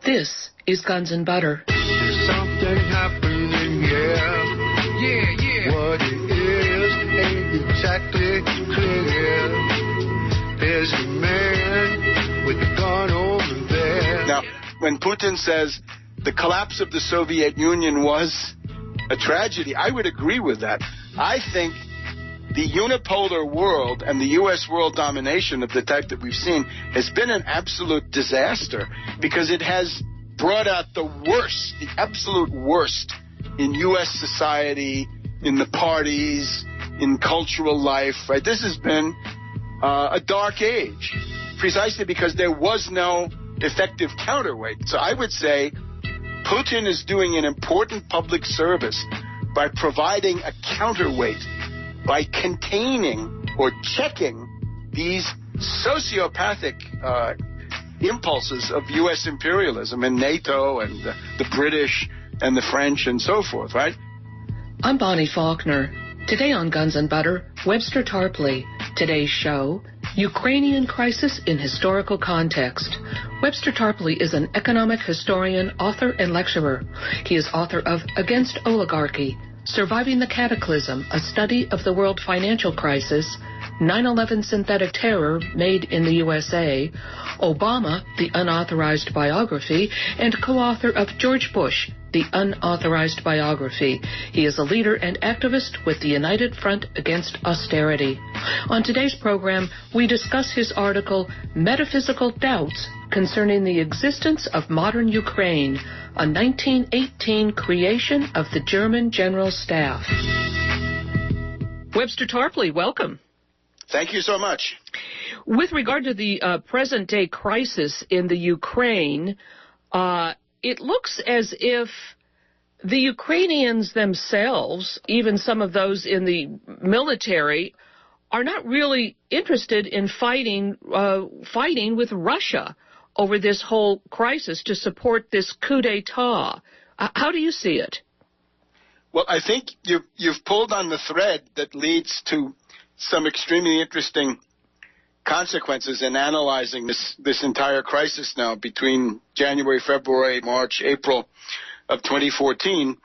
This is Guns and Butter. There's something happening here. Yeah. What it is ain't exactly clear. There's a man with a gun over there. Now, when Putin says the collapse of the Soviet Union was a tragedy, I would agree with that. I think the unipolar world and the U.S. world domination of the type that we've seen has been an absolute disaster because it has brought out the worst, the absolute worst in U.S. society, in the parties, in cultural life. Right? This has been a dark age, precisely because there was no effective counterweight. So I would say Putin is doing an important public service by providing a counterweight, by containing or checking these sociopathic impulses of U.S. imperialism and NATO and the British and the French and so forth, right? I'm Bonnie Faulkner. Today on Guns and Butter, Webster Tarpley. Today's show, Ukrainian Crisis in Historical Context. Webster Tarpley is an economic historian, author, and lecturer. He is author of Against Oligarchy, Surviving the Cataclysm, a study of the world financial crisis, 9/11 synthetic terror made in the USA, Obama, the unauthorized biography, and co-author of George Bush, the unauthorized biography. He is a leader and activist with the United Front Against Austerity. On today's program, we discuss his article, Metaphysical Doubts Concerning the Existence of Modern Ukraine, a 1918 creation of the German General Staff. Webster Tarpley, welcome. Thank you so much. With regard to the present-day crisis in the Ukraine, it looks as if the Ukrainians themselves, even some of those in the military, are not really interested in fighting with Russia over this whole crisis to support this coup d'etat. How do you see it? Well, I think you've pulled on the thread that leads to some extremely interesting consequences in analyzing this entire crisis now between January, February, March, April of 2014.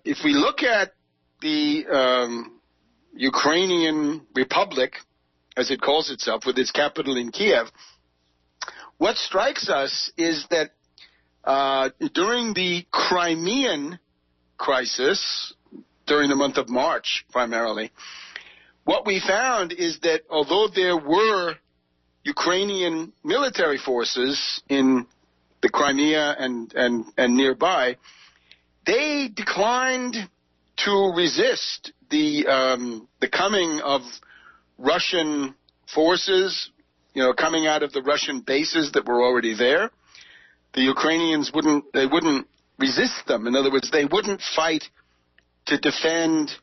If we look at the Ukrainian Republic, as it calls itself, with its capital in Kiev, what strikes us is that during the Crimean crisis, during the month of March primarily, what we found is that although there were Ukrainian military forces in the Crimea and nearby, they declined to resist the coming of Russian forces, coming out of the Russian bases that were already there. The Ukrainians wouldn't resist them. In other words, they wouldn't fight to defend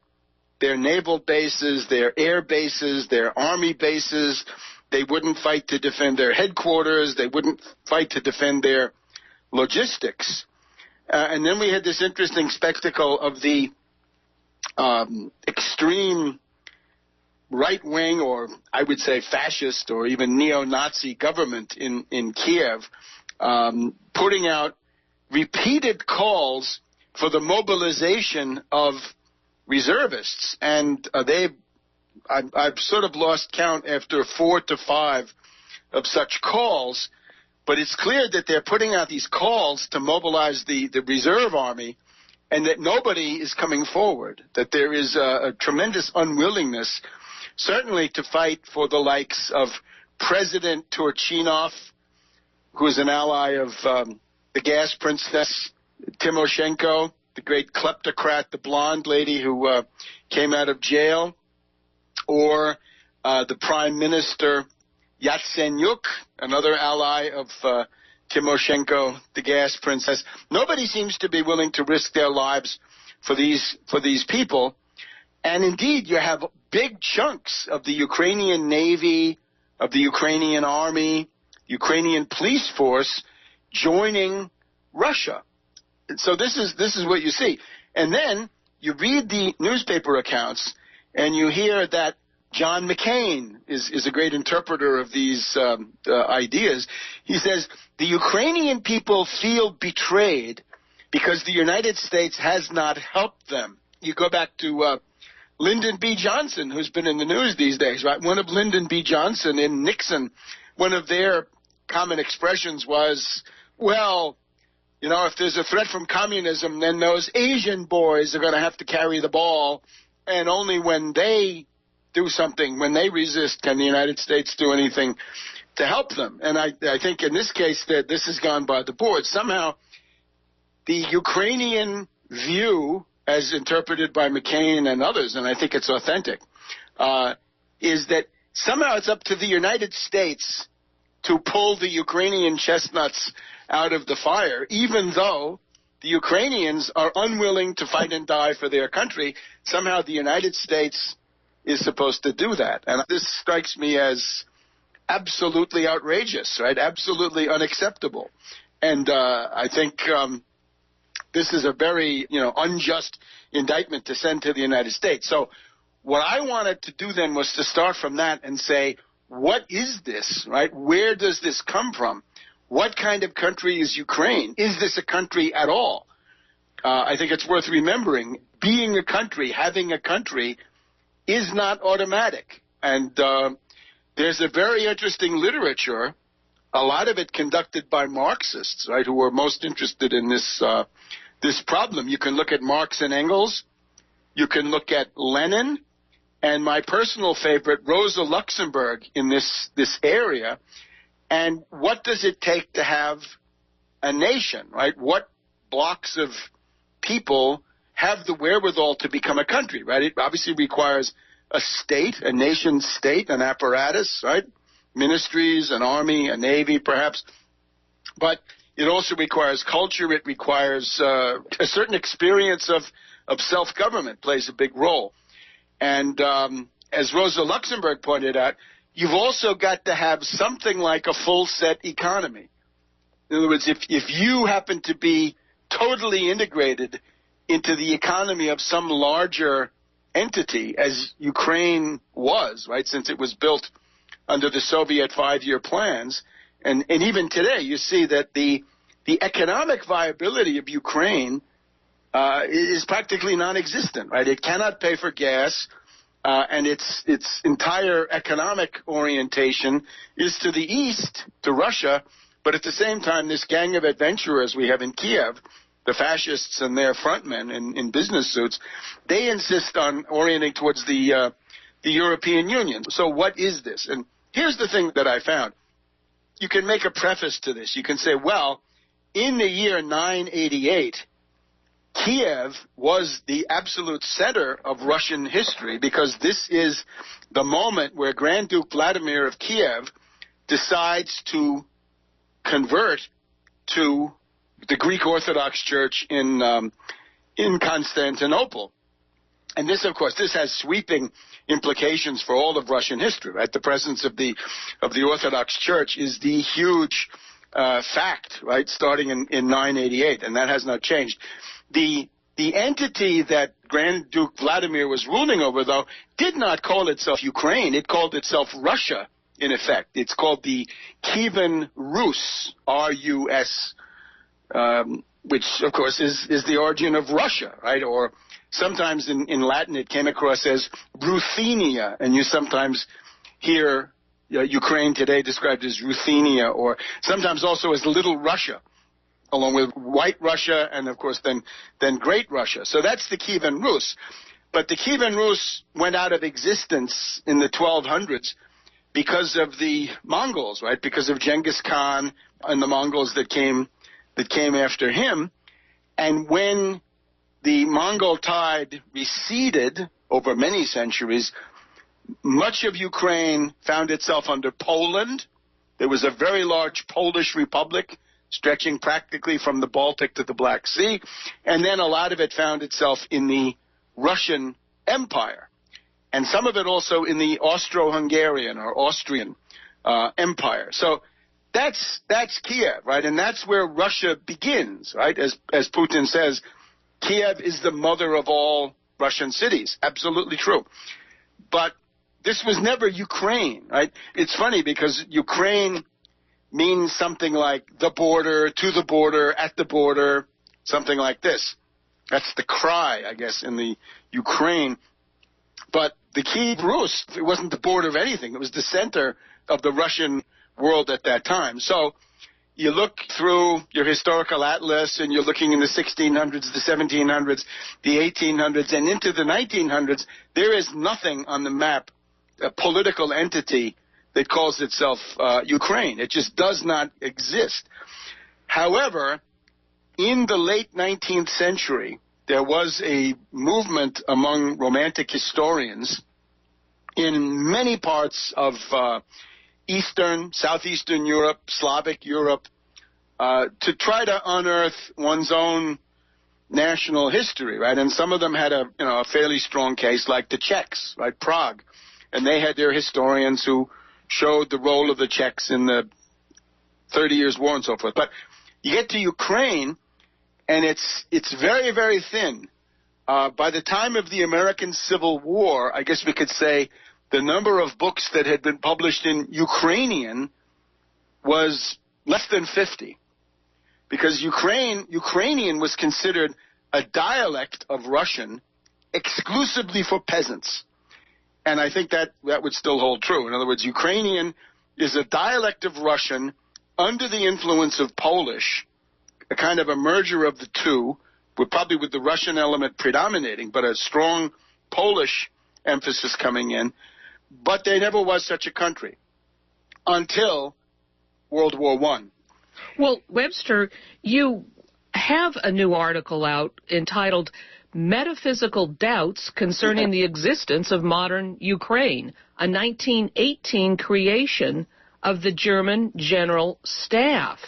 their naval bases, their air bases, their army bases. They wouldn't fight to defend their headquarters. They wouldn't fight to defend their logistics. And then we had this interesting spectacle of the extreme right-wing, or I would say fascist or even neo-Nazi government in Kiev putting out repeated calls for the mobilization of reservists, and I've sort of lost count after 4 to 5 of such calls, but it's clear that they're putting out these calls to mobilize the reserve army, and that nobody is coming forward, that there is a tremendous unwillingness, certainly to fight for the likes of President Turchinov, who is an ally of the gas princess Timoshenko, the great kleptocrat, the blonde lady who came out of jail, or the Prime Minister Yatsenyuk, another ally of Timoshenko, the gas princess. Nobody seems to be willing to risk their lives for these people. And indeed, you have big chunks of the Ukrainian Navy, of the Ukrainian Army, Ukrainian police force joining Russia. And so this is what you see. And then you read the newspaper accounts and you hear that John McCain is a great interpreter of these ideas. He says, the Ukrainian people feel betrayed because the United States has not helped them. You go back to Lyndon B. Johnson, who's been in the news these days, right? One of Lyndon B. Johnson and Nixon, one of their common expressions was, well, you know, if there's a threat from communism, then those Asian boys are going to have to carry the ball, and only when they do something, when they resist, can the United States do anything to help them. And I think in this case that this has gone by the board. Somehow the Ukrainian view, as interpreted by McCain and others, and I think it's authentic, is that somehow it's up to the United States to pull the Ukrainian chestnuts out of the fire, even though the Ukrainians are unwilling to fight and die for their country. Somehow the United States is supposed to do that. And this strikes me as absolutely outrageous, right? Absolutely unacceptable. And I think this is a very, unjust indictment to send to the United States. So what I wanted to do then was to start from that and say, what is this, right? Where does this come from? What kind of country is Ukraine? Is this a country at all? I think it's worth remembering, being a country, having a country, is not automatic. And there's a very interesting literature, a lot of it conducted by Marxists, right, who are most interested in this this problem. You can look at Marx and Engels. You can look at Lenin. And my personal favorite, Rosa Luxemburg, in this area. And what does it take to have a nation, right? What blocks of people have the wherewithal to become a country, right? It obviously requires a state, a nation state, an apparatus, right? Ministries, an army, a navy, perhaps. But it also requires culture. It requires a certain experience of self-government plays a big role. And as Rosa Luxemburg pointed out, you've also got to have something like a full-set economy. In other words, if you happen to be totally integrated into the economy of some larger entity, as Ukraine was, right, since it was built under the Soviet 5-year plans, and even today you see that the economic viability of Ukraine is practically non-existent, right? It cannot pay for gas, and its entire economic orientation is to the east, to Russia, but at the same time, this gang of adventurers we have in Kiev, the fascists and their frontmen in business suits, they insist on orienting towards the European Union. So what is this? And here's the thing that I found. You can make a preface to this. You can say, well, in the year 988, Kiev was the absolute center of Russian history because this is the moment where Grand Duke Vladimir of Kiev decides to convert to the Greek Orthodox Church in Constantinople. And this, of course, this has sweeping implications for all of Russian history, right? The presence of the Orthodox Church is the huge fact, right, starting in 988, and that has not changed. The entity that Grand Duke Vladimir was ruling over, though, did not call itself Ukraine. It called itself Russia, in effect. It's called the Kievan Rus, R-U-S, which, of course, is the origin of Russia, right? Or sometimes in Latin it came across as Ruthenia, and you sometimes hear Ukraine today described as Ruthenia, or sometimes also as Little Russia, along with White Russia and, of course, then Great Russia. So that's the Kievan Rus. But the Kievan Rus went out of existence in the 1200s because of the Mongols, right? Because of Genghis Khan and the Mongols that came after him. And when the Mongol tide receded over many centuries, much of Ukraine found itself under Poland. There was a very large Polish republic stretching practically from the Baltic to the Black Sea, and then a lot of it found itself in the Russian Empire, and some of it also in the Austro-Hungarian or Austrian Empire. So that's Kiev, right? And that's where Russia begins, right? As Putin says, Kiev is the mother of all Russian cities. Absolutely true. But this was never Ukraine, right? It's funny because Ukraine means something like the border, to the border, at the border, something like this. That's the cry, I guess, in the Ukraine. But the Kiev Rus, it wasn't the border of anything. It was the center of the Russian world at that time. So you look through your historical atlas and you're looking in the 1600s, the 1700s, the 1800s, and into the 1900s, there is nothing on the map, a political entity that calls itself Ukraine. It just does not exist. However, in the late 19th century, there was a movement among Romantic historians in many parts of Eastern, Southeastern Europe, Slavic Europe, to try to unearth one's own national history, right? And some of them had a fairly strong case, like the Czechs, right? Prague. And they had their historians who showed the role of the Czechs in the 30 Years' War and so forth. But you get to Ukraine, and it's very, very thin. By the time of the American Civil War, I guess we could say the number of books that had been published in Ukrainian was less than 50. Because Ukrainian was considered a dialect of Russian exclusively for peasants. And I think that would still hold true. In other words, Ukrainian is a dialect of Russian under the influence of Polish, a kind of a merger of the two, probably with the Russian element predominating, but a strong Polish emphasis coming in. But there never was such a country until World War I. Well, Webster, you have a new article out entitled Metaphysical Doubts Concerning the Existence of Modern Ukraine, a 1918 creation of the German General Staff.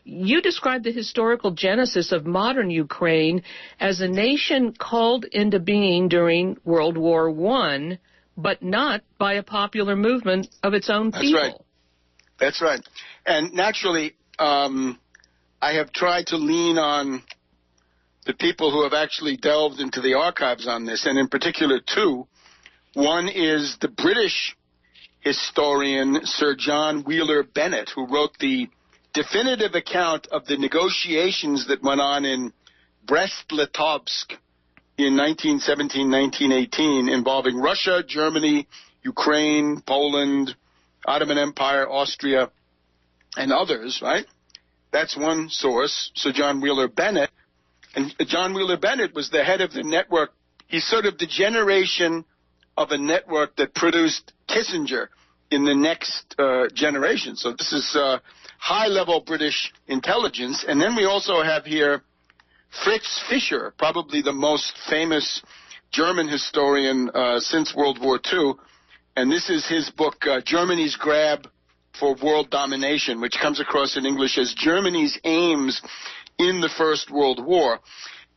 You describe the historical genesis of modern Ukraine as a nation called into being during World War I, but not by a popular movement of its own people. That's right. And naturally, I have tried to lean on the people who have actually delved into the archives on this, and in particular two. One is the British historian Sir John Wheeler Bennett, who wrote the definitive account of the negotiations that went on in Brest-Litovsk in 1917-1918 involving Russia, Germany, Ukraine, Poland, Ottoman Empire, Austria, and others, right? That's one source, Sir John Wheeler Bennett. And John Wheeler Bennett was the head of the network. He's sort of the generation of a network that produced Kissinger in the next generation. So this is high-level British intelligence. And then we also have here Fritz Fischer, probably the most famous German historian since World War II. And this is his book, Germany's Grab for World Domination, which comes across in English as Germany's Aims in the First World War.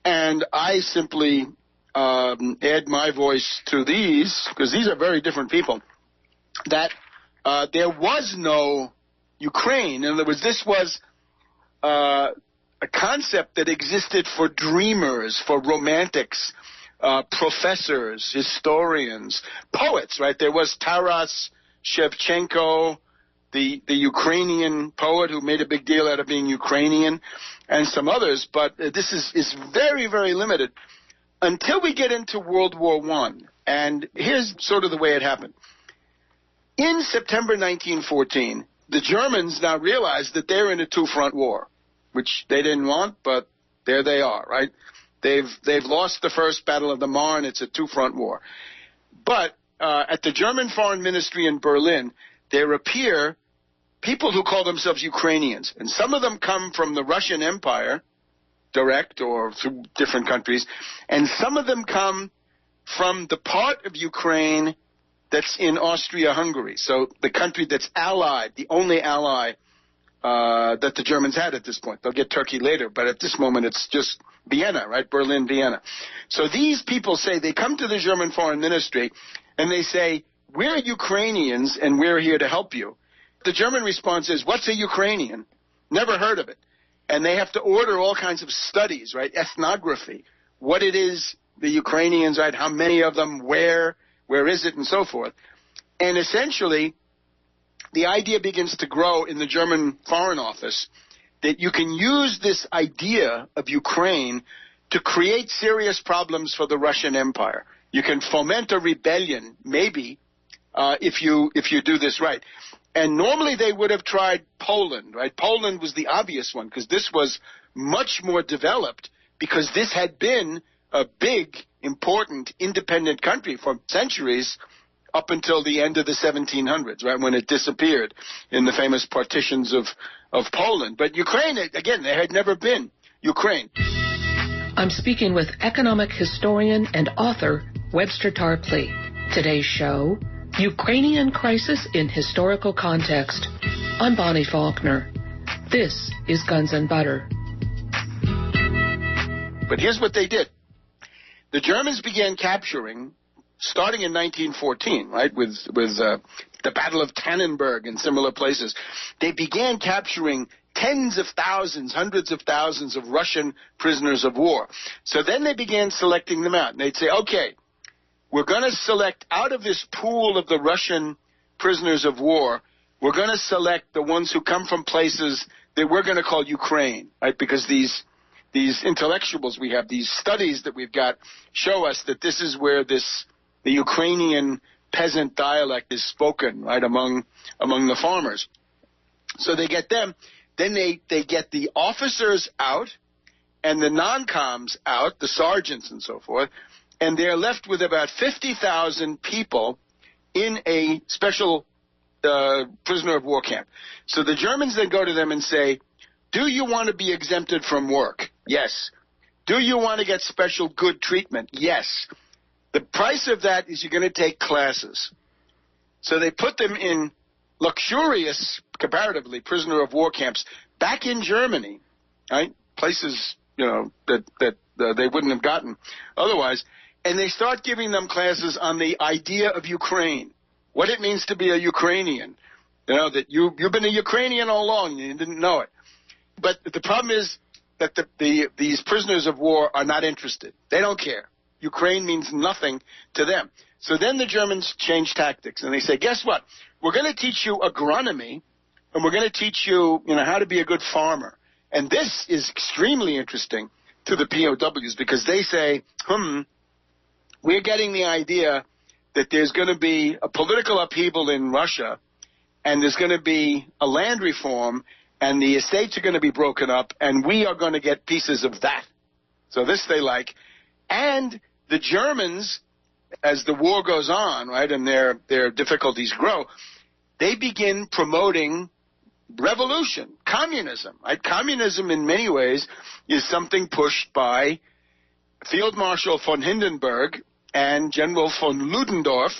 And I simply add my voice to these, because these are very different people, that there was no Ukraine. In other words, this was a concept that existed for dreamers, for romantics, professors, historians, poets, right? There was Taras Shevchenko, the Ukrainian poet who made a big deal out of being Ukrainian, and some others, but this is very, very limited until we get into World War I. And here's sort of the way it happened. In September 1914, the Germans now realized that they're in a two-front war, which they didn't want, but there they are, right? They've lost the first Battle of the Marne. It's a two-front war. But at the German Foreign Ministry in Berlin, there appear people who call themselves Ukrainians. And some of them come from the Russian Empire, direct or through different countries. And some of them come from the part of Ukraine that's in Austria-Hungary. So the country that's allied, the only ally that the Germans had at this point. They'll get Turkey later, but at this moment it's just Vienna, right? Berlin, Vienna. So these people say, they come to the German Foreign Ministry and they say, we're Ukrainians and we're here to help you. The German response is, what's a Ukrainian? Never heard of it. And they have to order all kinds of studies, right? Ethnography, what it is, the Ukrainians, right? How many of them, where is it, and so forth. And essentially, the idea begins to grow in the German Foreign Office that you can use this idea of Ukraine to create serious problems for the Russian Empire. You can foment a rebellion, maybe, if you do this right. And normally they would have tried Poland, right? Poland was the obvious one because this was much more developed because this had been a big, important, independent country for centuries up until the end of the 1700s, right, when it disappeared in the famous partitions of Poland. But Ukraine, again, there had never been Ukraine. I'm speaking with economic historian and author Webster Tarpley. Today's show, Ukrainian Crisis in Historical Context. I'm Bonnie Faulkner. This is Guns and Butter. But here's what they did. The Germans began capturing, starting in 1914, right, with the Battle of Tannenberg and similar places. They began capturing tens of thousands, hundreds of thousands of Russian prisoners of war. So then they began selecting them out. And they'd say, okay, we're going to select out of this pool of the Russian prisoners of war, we're going to select the ones who come from places that we're going to call Ukraine, right? Because these intellectuals we have, these studies that we've got, show us that this is where the Ukrainian peasant dialect is spoken, right, among the farmers. So they get them. Then they get the officers out and the non-coms out, the sergeants and so forth, and they're left with about 50,000 people in a special prisoner of war camp. So the Germans then go to them and say, do you want to be exempted from work? Yes. Do you want to get special good treatment? Yes. The price of that is you're going to take classes. So they put them in luxurious, comparatively, prisoner of war camps back in Germany, right? Places, that they wouldn't have gotten otherwise. And they start giving them classes on the idea of Ukraine, what it means to be a Ukrainian. That you've been a Ukrainian all along and you didn't know it. But the problem is that these prisoners of war are not interested. They don't care. Ukraine means nothing to them. So then the Germans change tactics, and they say, guess what? We're going to teach you agronomy, and we're going to teach you, how to be a good farmer. And this is extremely interesting to the POWs because they say, we're getting the idea that there's going to be a political upheaval in Russia, and there's going to be a land reform, and the estates are going to be broken up, and we are going to get pieces of that. So this they like. And the Germans, as the war goes on, right, and their difficulties grow, they begin promoting revolution, communism. Right? Communism, in many ways, is something pushed by Field Marshal von Hindenburg and General von Ludendorff,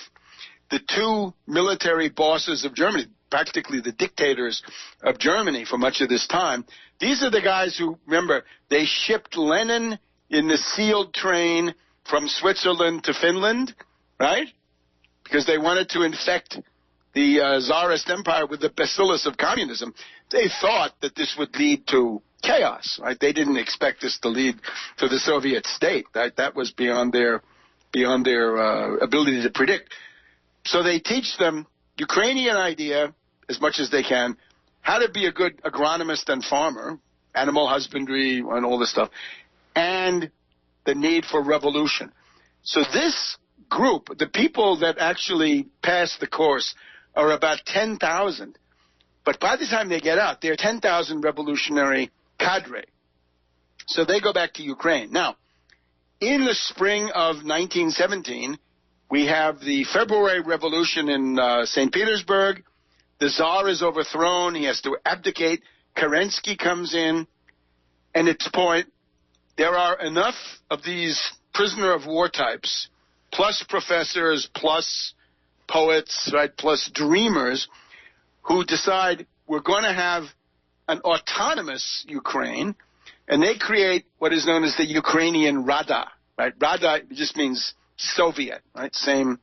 the two military bosses of Germany, practically the dictators of Germany for much of this time. These are the guys who, remember, they shipped Lenin in the sealed train from Switzerland to Finland, right? Because they wanted to infect the Tsarist Empire with the bacillus of communism. They thought that this would lead to chaos, right? They didn't expect this to lead to the Soviet state. That was beyond their ability to predict. So they teach them Ukrainian idea as much as they can, how to be a good agronomist and farmer, animal husbandry and all this stuff, and the need for revolution. So this group, the people that actually pass the course, are about 10,000. But by the time they get out, they're 10,000 revolutionary cadre. So they go back to Ukraine. Now, in the spring of 1917, we have the February Revolution in St. Petersburg. The Tsar is overthrown. He has to abdicate. Kerensky comes in. And at this point, there are enough of these prisoner of war types, plus professors, plus poets, right, plus dreamers, who decide we're going to have an autonomous Ukraine, and they create what is known as the Ukrainian Rada, right? Rada just means Soviet, right? Same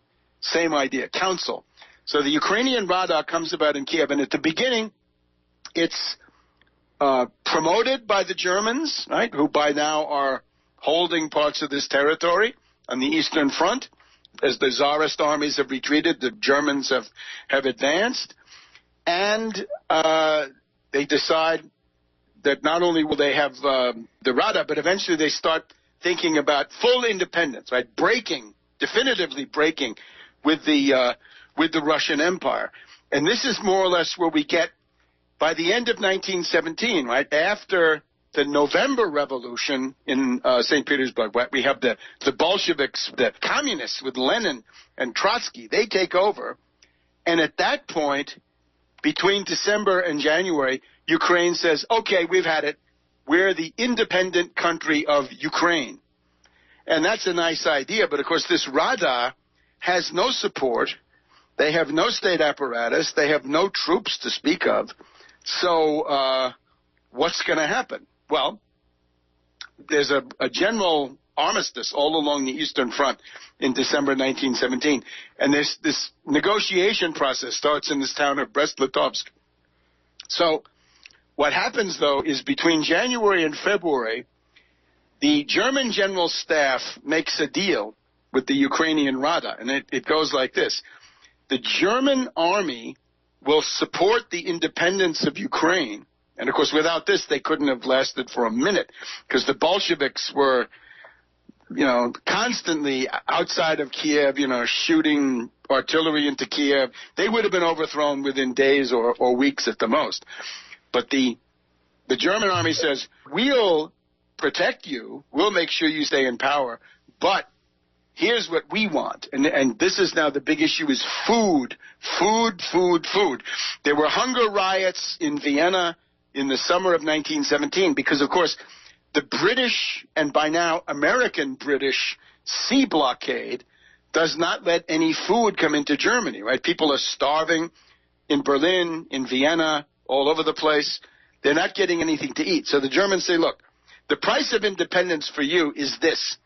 idea, council. So the Ukrainian Rada comes about in Kiev, and at the beginning, it's promoted by the Germans, right, who by now are holding parts of this territory on the Eastern Front, as the Tsarist armies have retreated, the Germans have advanced, and they decide that not only will they have the Rada, but eventually they start thinking about full independence, right? Definitively breaking with the Russian Empire. And this is more or less where we get by the end of 1917, right? After the November Revolution in St. Petersburg, right? We have the Bolsheviks, the communists with Lenin and Trotsky. They take over. And at that point, between December and January, Ukraine says, okay, we've had it. We're the independent country of Ukraine. And that's a nice idea. But, of course, this Rada has no support. They have no state apparatus. They have no troops to speak of. So what's going to happen? Well, there's a general armistice all along the Eastern Front in December 1917. And this negotiation process starts in this town of Brest-Litovsk. So what happens, though, is between January and February, the German General Staff makes a deal with the Ukrainian Rada, and it goes like this. The German army will support the independence of Ukraine, and, of course, without this, they couldn't have lasted for a minute, because the Bolsheviks were, constantly outside of Kiev, shooting artillery into Kiev. They would have been overthrown within days or weeks at the most. But the German army says, we'll protect you, we'll make sure you stay in power, but here's what we want. And this is now the big issue is food. There were hunger riots in Vienna in the summer of 1917 because, of course, the British and by now American British sea blockade does not let any food come into Germany, right? People are starving in Berlin, in Vienna, all over the place. They're not getting anything to eat. So the Germans say, look, the price of independence for you is this,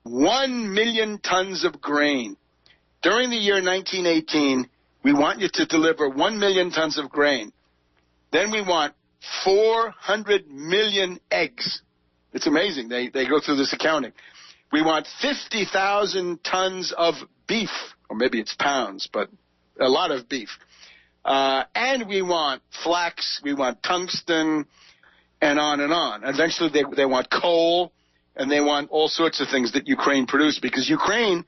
1 million tons of grain. During the year 1918, we want you to deliver 1 million tons of grain. Then we want 400 million eggs. It's amazing. They go through this accounting. We want 50,000 tons of beef, or maybe it's pounds, but a lot of beef. And we want flax, we want tungsten, and on and on. Eventually they want coal, and they want all sorts of things that Ukraine produced, because Ukraine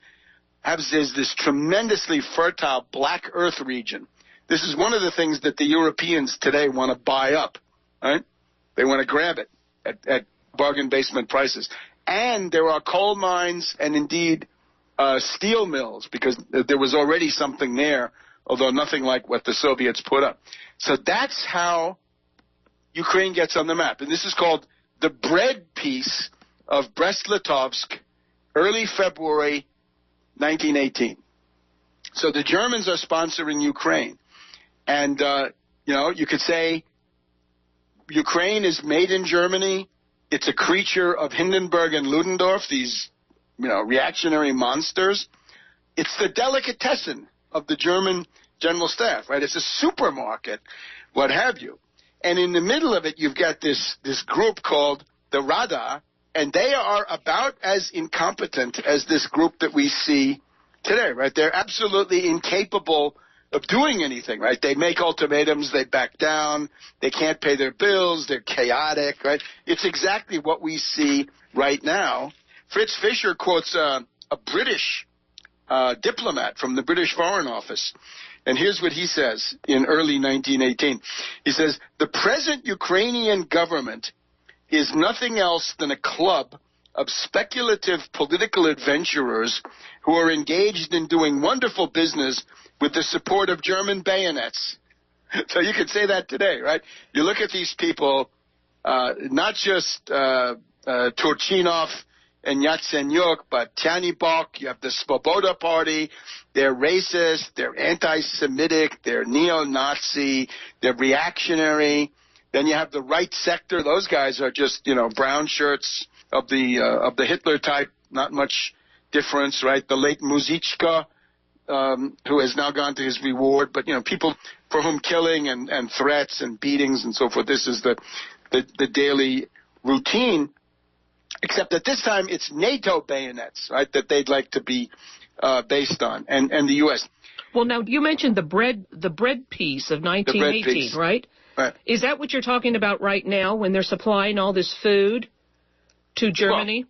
has this tremendously fertile black earth region. This is one of the things that the Europeans today want to buy up, right? They want to grab it at bargain basement prices. And there are coal mines and indeed steel mills, because there was already something there, although nothing like what the Soviets put up. So that's how Ukraine gets on the map. And this is called the bread peace of Brest-Litovsk, early February 1918. So the Germans are sponsoring Ukraine. And, you could say Ukraine is made in Germany. It's a creature of Hindenburg and Ludendorff, these, reactionary monsters. It's the delicatessen of the German General Staff, right? It's a supermarket, what have you. And in the middle of it, you've got this group called the Rada, and they are about as incompetent as this group that we see today, right? They're absolutely incapable of doing anything, right? They make ultimatums, they back down, they can't pay their bills, they're chaotic, right? It's exactly what we see right now. Fritz Fischer quotes a British diplomat from the British Foreign Office, and here's what he says in early 1918. He says, the present Ukrainian government is nothing else than a club of speculative political adventurers who are engaged in doing wonderful business with the support of German bayonets. So you could say that today, right? You look at these people, not just Turchinov and Yatsenyuk, but Tyanibok, you have the Svoboda Party. They're racist, they're anti-Semitic, they're neo-Nazi, they're reactionary. Then you have the right sector. Those guys are just, brown shirts of the Hitler type, not much difference, right? The late Muzichka, who has now gone to his reward, but, people for whom killing and threats and beatings and so forth, this is the daily routine, except that this time it's NATO bayonets, right, that they'd like to be based on, and the U.S. Well, now, you mentioned the bread piece of 1918, right? Right. Is that what you're talking about right now when they're supplying all this food to Germany?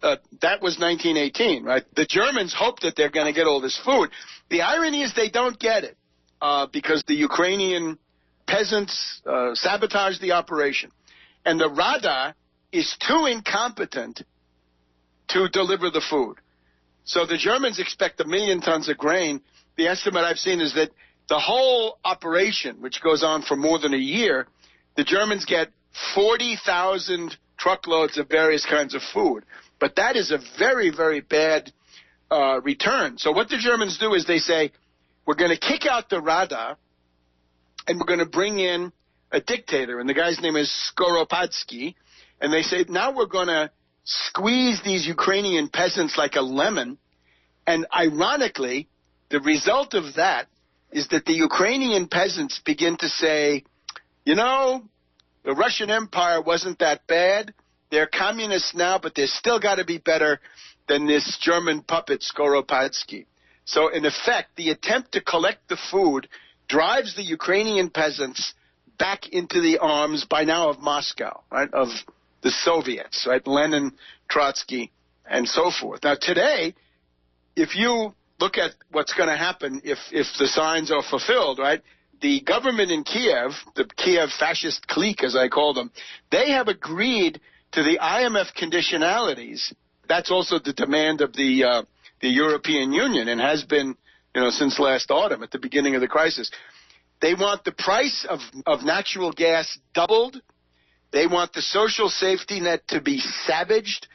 Well, that was 1918, right? The Germans hope that they're going to get all this food. The irony is they don't get it because the Ukrainian peasants sabotage the operation. And the Rada is too incompetent to deliver the food. So the Germans expect 1 million tons of grain. The estimate I've seen is that the whole operation, which goes on for more than a year, the Germans get 40,000 truckloads of various kinds of food. But that is a very, very bad return. So what the Germans do is they say, we're going to kick out the Rada, and we're going to bring in a dictator, and the guy's name is Skoropadsky, and they say, now we're going to squeeze these Ukrainian peasants like a lemon, and ironically, the result of that is that the Ukrainian peasants begin to say, you know, the Russian Empire wasn't that bad. They're communists now, but they're still got to be better than this German puppet Skoropadsky. So, in effect, the attempt to collect the food drives the Ukrainian peasants back into the arms by now of Moscow, right, of the Soviets, right, Lenin, Trotsky, and so forth. Now, today, if you look at what's going to happen if the signs are fulfilled, right, the government in Kiev, the Kiev fascist clique, as I call them, they have agreed to the IMF conditionalities. That's also the demand of the European Union and has been, since last autumn at the beginning of the crisis. They want the price of natural gas doubled. They want the social safety net to be savaged.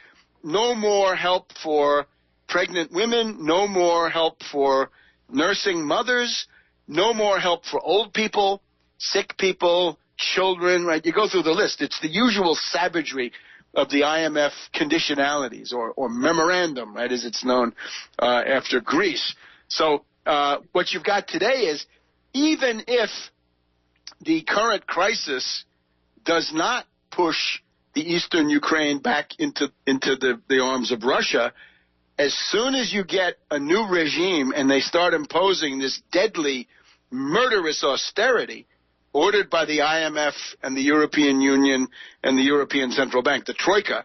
No more help for pregnant women. No more help for nursing mothers. No more help for old people, sick people, children, right? You go through the list. It's the usual savagery of the IMF conditionalities or memorandum, right, as it's known after Greece. So what you've got today is even if the current crisis does not push the eastern Ukraine back into the arms of Russia, as soon as you get a new regime and they start imposing this deadly, murderous austerity ordered by the IMF and the European Union and the European Central Bank, the Troika,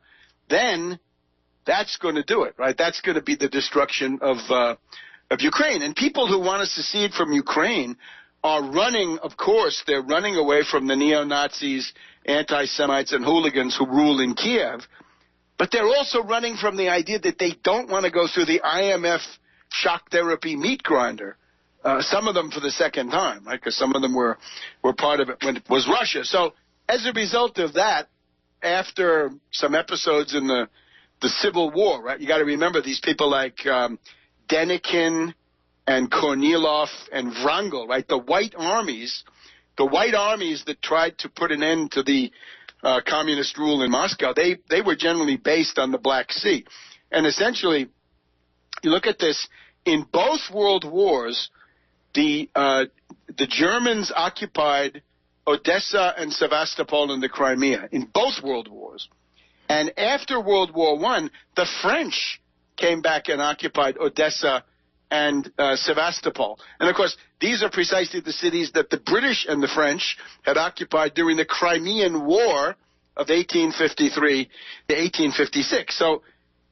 then that's going to do it, right? That's going to be the destruction of Ukraine. And people who want to secede from Ukraine are running, of course, they're running away from the neo-Nazis, anti-Semites, and hooligans who rule in Kiev, but they're also running from the idea that they don't want to go through the IMF shock therapy meat grinder. Some of them for the second time, right? Because some of them were part of it when it was Russia. So as a result of that, after some episodes in the Civil War, right? You got to remember these people like Denikin and Kornilov and Wrangel, right? The white armies that tried to put an end to the communist rule in Moscow, they were generally based on the Black Sea. And essentially, you look at this, in both world wars, the Germans occupied Odessa and Sevastopol and the Crimea in both world wars. And after World War I, the French came back and occupied Odessa and Sevastopol. And, of course, these are precisely the cities that the British and the French had occupied during the Crimean War of 1853 to 1856. So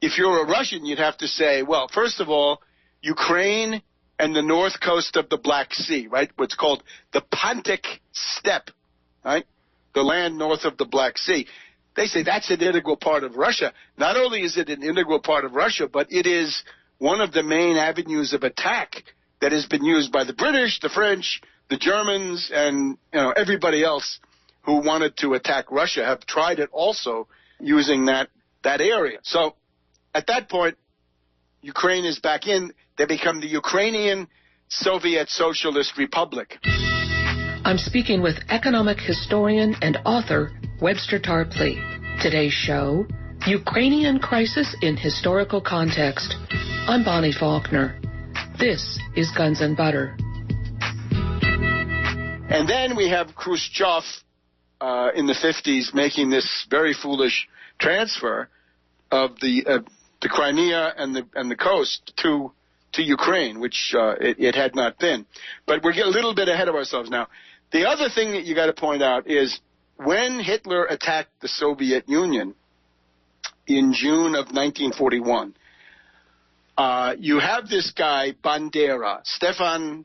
if you're a Russian, you'd have to say, well, first of all, Ukraine and the north coast of the Black Sea, right, what's called the Pontic Steppe, right, the land north of the Black Sea. They say that's an integral part of Russia. Not only is it an integral part of Russia, but it is one of the main avenues of attack that has been used by the British, the French, the Germans, and everybody else who wanted to attack Russia have tried it also using that area. So at that point, Ukraine is back in. They become the Ukrainian Soviet Socialist Republic. I'm speaking with economic historian and author Webster Tarpley. Today's show, Ukrainian Crisis in Historical Context. I'm Bonnie Faulkner. This is Guns and Butter. And then we have Khrushchev in the 50s making this very foolish transfer of the Crimea and the coast to to Ukraine, which it had not been. But we're getting a little bit ahead of ourselves now. The other thing that you got to point out is when Hitler attacked the Soviet Union in June of 1941, you have this guy, Bandera, Stepan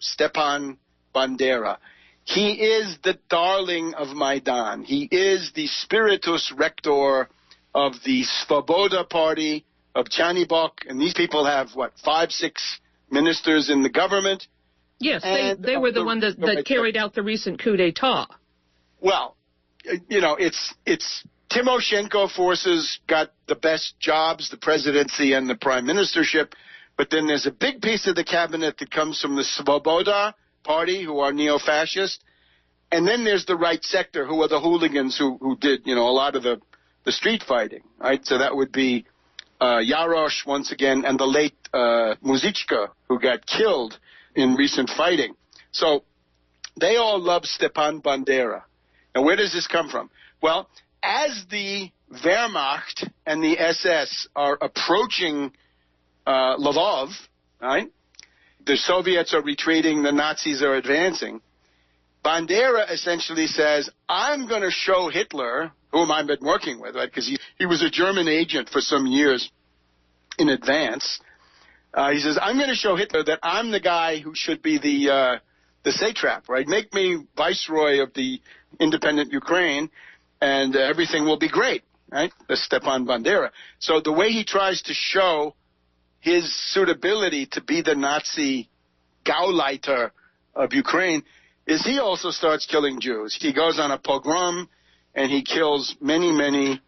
Bandera. He is the darling of Maidan. He is the spiritus rector of the Svoboda party of Chanibok, and these people have, 5, 6 ministers in the government? Yes, they were the one that carried out the recent coup d'etat. Well, it's Timoshenko forces got the best jobs, the presidency and the prime ministership, but then there's a big piece of the cabinet that comes from the Svoboda party, who are neo-fascist, and then there's the right sector, who are the hooligans who did, a lot of the street fighting, right? So that would be Yarosh, once again, and the late Muzichka, who got killed in recent fighting. So they all love Stepan Bandera. Now, where does this come from? Well, as the Wehrmacht and the SS are approaching Lvov, right? The Soviets are retreating, the Nazis are advancing. Bandera essentially says, I'm going to show Hitler, whom I've been working with, right? Because he was a German agent for some years in advance. He says, I'm going to show Hitler that I'm the guy who should be the satrap, right? Make me viceroy of the independent Ukraine, and everything will be great, right? That's Stepan Bandera. So the way he tries to show his suitability to be the Nazi Gauleiter of Ukraine is he also starts killing Jews. He goes on a pogrom, and he kills many, many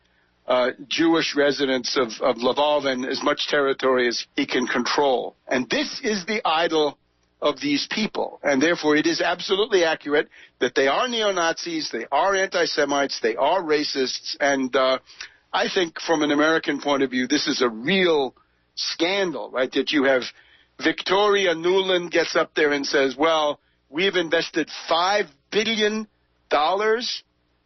Jewish residents of Lvov and as much territory as he can control. And this is the idol of these people. And therefore, it is absolutely accurate that they are neo-Nazis, they are anti-Semites, they are racists. And I think from an American point of view, this is a real scandal, right? That you have Victoria Nuland gets up there and says, well, we've invested $5 billion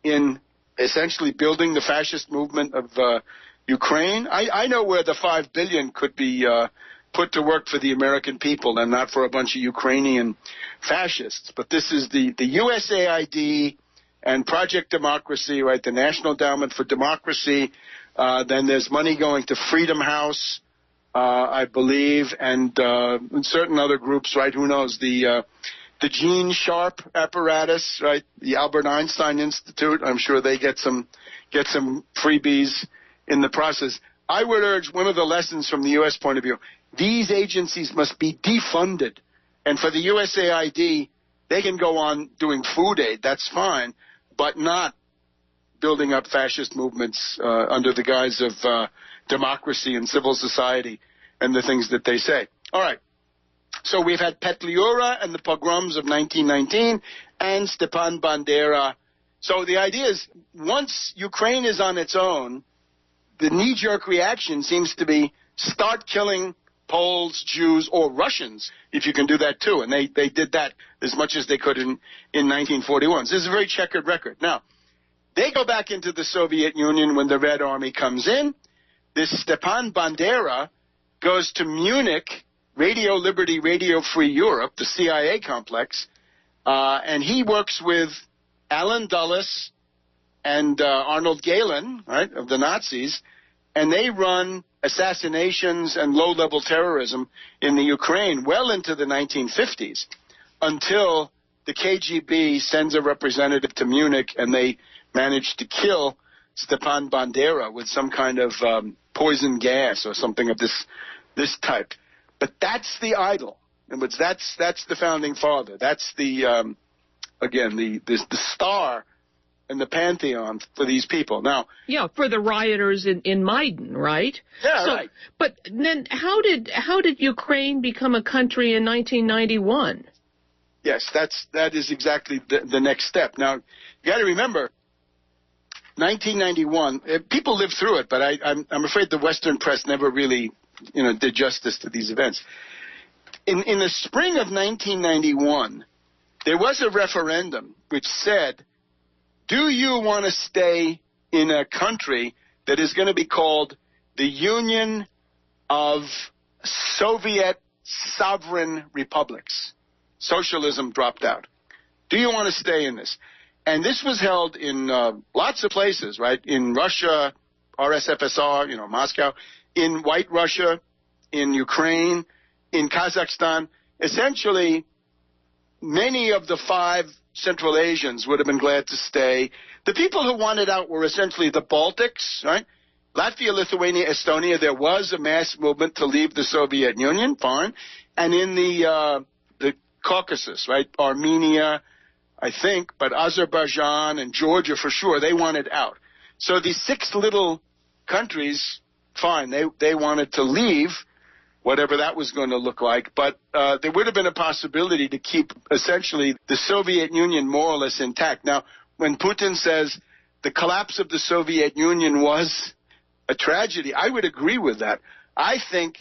in essentially building the fascist movement of Ukraine. I know where the $5 billion could be put to work for the American people and not for a bunch of Ukrainian fascists. But this is the USAID and Project Democracy, right, the National Endowment for Democracy. Then there's money going to Freedom House, I believe, and certain other groups, right, who knows, the Gene Sharp apparatus, right, the Albert Einstein Institute, I'm sure they get some freebies in the process. I would urge one of the lessons from the U.S. point of view, these agencies must be defunded. And for the USAID, they can go on doing food aid, that's fine, but not building up fascist movements under the guise of democracy and civil society and the things that they say. All right. So we've had Petliura and the pogroms of 1919 and Stepan Bandera. So the idea is once Ukraine is on its own, the knee-jerk reaction seems to be start killing Poles, Jews, or Russians, if you can do that too. And they did that as much as they could in 1941. So this is a very checkered record. Now, they go back into the Soviet Union when the Red Army comes in. This Stepan Bandera goes to Munich, Radio Liberty, Radio Free Europe, the CIA complex, and he works with Alan Dulles and Arnold Gehlen, right, of the Nazis, and they run assassinations and low-level terrorism in the Ukraine well into the 1950s until the KGB sends a representative to Munich and they manage to kill Stepan Bandera with some kind of poison gas or something of this type. But that's the idol. In which that's the founding father. That's the the star in the pantheon for these people. Now, yeah, for the rioters in Maidan, right? Yeah, so, right. But then how did Ukraine become a country in 1991? Yes, that is exactly the next step. Now, you got to remember, 1991. People lived through it, but I'm afraid the Western press never really did justice to these events. In the spring of 1991, there was a referendum which said, do you want to stay in a country that is going to be called the Union of Soviet sovereign republics. Socialism dropped out. Do you want to stay in this? And this was held in lots of places, right? In Russia, RSFSR, Moscow, in White Russia, in Ukraine, in Kazakhstan. Essentially, many of the 5 Central Asians would have been glad to stay. The people who wanted out were essentially the Baltics, right? Latvia, Lithuania, Estonia, there was a mass movement to leave the Soviet Union, fine. And in the Caucasus, right? Armenia, I think, but Azerbaijan and Georgia for sure, they wanted out. So these 6 little countries, fine, they wanted to leave, whatever that was going to look like, but there would have been a possibility to keep essentially the Soviet Union more or less intact. Now, when Putin says the collapse of the Soviet Union was a tragedy, I would agree with that. I think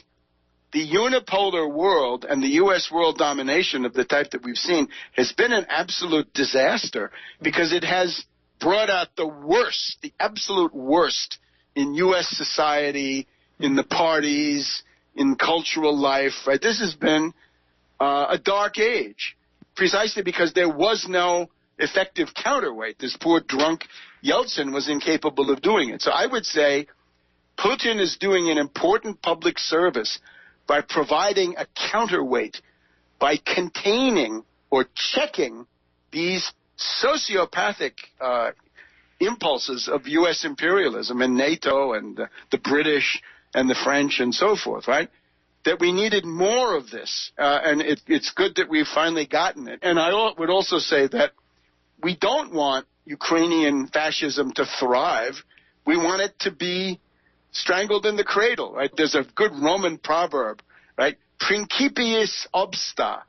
the unipolar world and the U.S. world domination of the type that we've seen has been an absolute disaster because it has brought out the worst, the absolute worst in U.S. society, in the parties, in cultural life, right? This has been a dark age, precisely because there was no effective counterweight. This poor drunk Yeltsin was incapable of doing it. So I would say Putin is doing an important public service by providing a counterweight, by containing or checking these sociopathic impulses of U.S. imperialism and NATO and the British and the French and so forth, right? That we needed more of this, and it's good that we've finally gotten it. And I would also say that we don't want Ukrainian fascism to thrive. We want it to be strangled in the cradle, right? There's a good Roman proverb, right? Principiis obsta,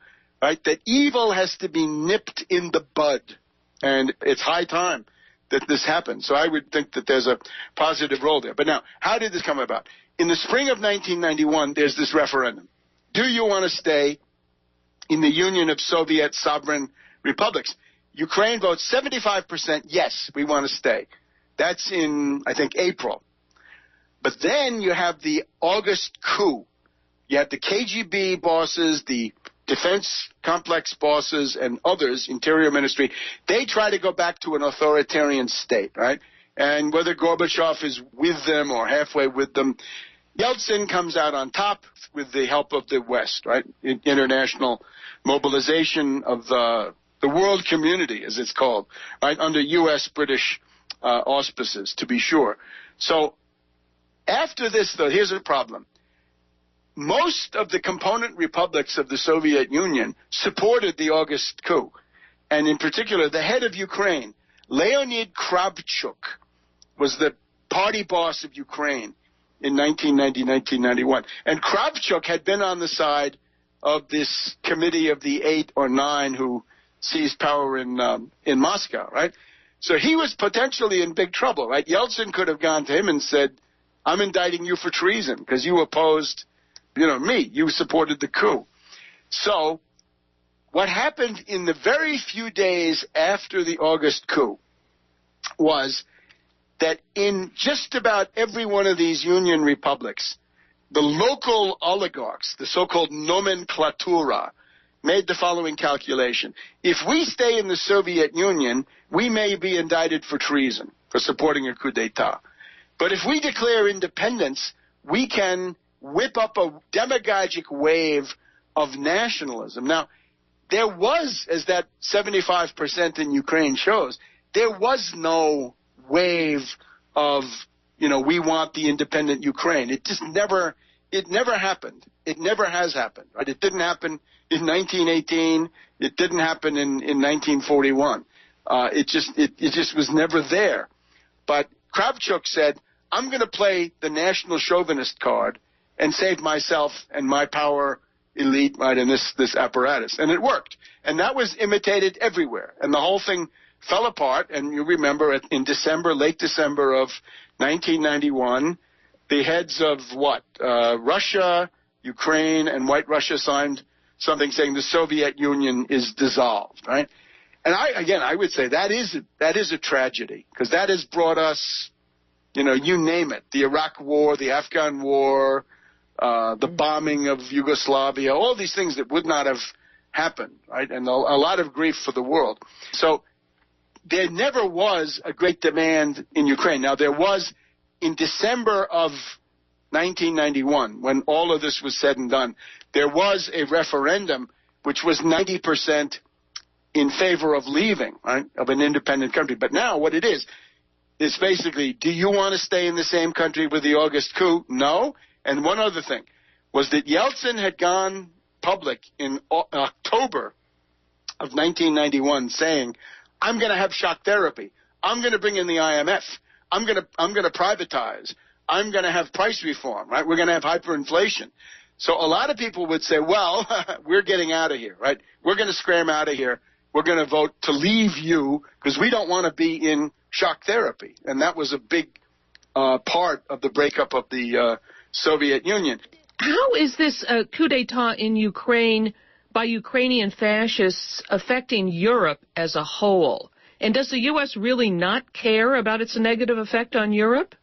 right? That evil has to be nipped in the bud, and it's high time that this happens. So I would think that there's a positive role there. But now, how did this come about? In the spring of 1991, there's this referendum. Do you want to stay in the Union of Soviet Sovereign Republics? Ukraine votes 75% yes, we want to stay. That's in, I think, April. But then you have the August coup. You have the KGB bosses, the defense complex bosses, and others, Interior Ministry. They try to go back to an authoritarian state, right? And whether Gorbachev is with them or halfway with them, Yeltsin comes out on top with the help of the West, right? International mobilization of the world community, as it's called, right? Under U.S.-British auspices, to be sure. So after this, though, here's a problem. Most of the component republics of the Soviet Union supported the August coup. And in particular, the head of Ukraine, Leonid Kravchuk, was the party boss of Ukraine in 1990-1991. And Kravchuk had been on the side of this committee of the 8 or 9 who seized power in Moscow, right? So he was potentially in big trouble, right? Yeltsin could have gone to him and said, I'm indicting you for treason because you opposed, me. You supported the coup. So what happened in the very few days after the August coup was that in just about every one of these Union republics, the local oligarchs, the so-called nomenklatura, made the following calculation. If we stay in the Soviet Union, we may be indicted for treason, for supporting a coup d'etat. But if we declare independence, we can whip up a demagogic wave of nationalism. Now, there was, as that 75% in Ukraine shows, there was no wave of, we want the independent Ukraine. It never happened. It never has happened. Right? It didn't happen in 1918. It didn't happen in 1941. It just was never there. But Kravchuk said, I'm going to play the national chauvinist card and save myself and my power elite, right, in this apparatus. And it worked. And that was imitated everywhere. And the whole thing fell apart. And you remember in late December of 1991, the heads of Russia, Ukraine, and White Russia signed something saying the Soviet Union is dissolved, right? And I would say that is a tragedy because that has brought us, you name it, the Iraq War, the Afghan War, the bombing of Yugoslavia, all these things that would not have happened, right? And a lot of grief for the world. So there never was a great demand in Ukraine. Now, there was in December of 1991, when all of this was said and done, there was a referendum which was 90% in favor of leaving, right, of an independent country. But now what it is basically, do you want to stay in the same country with the August coup? No. And one other thing was that Yeltsin had gone public in October of 1991 saying, I'm going to have shock therapy. I'm going to bring in the IMF. I'm going to privatize. I'm going to have price reform, right? We're going to have hyperinflation. So a lot of people would say, well, we're getting out of here, right? We're going to scram out of here. We're going to vote to leave you because we don't want to be in shock therapy. And that was a big part of the breakup of the Soviet Union. How is this coup d'etat in Ukraine by Ukrainian fascists affecting Europe as a whole? And does the U.S. really not care about its negative effect on Europe?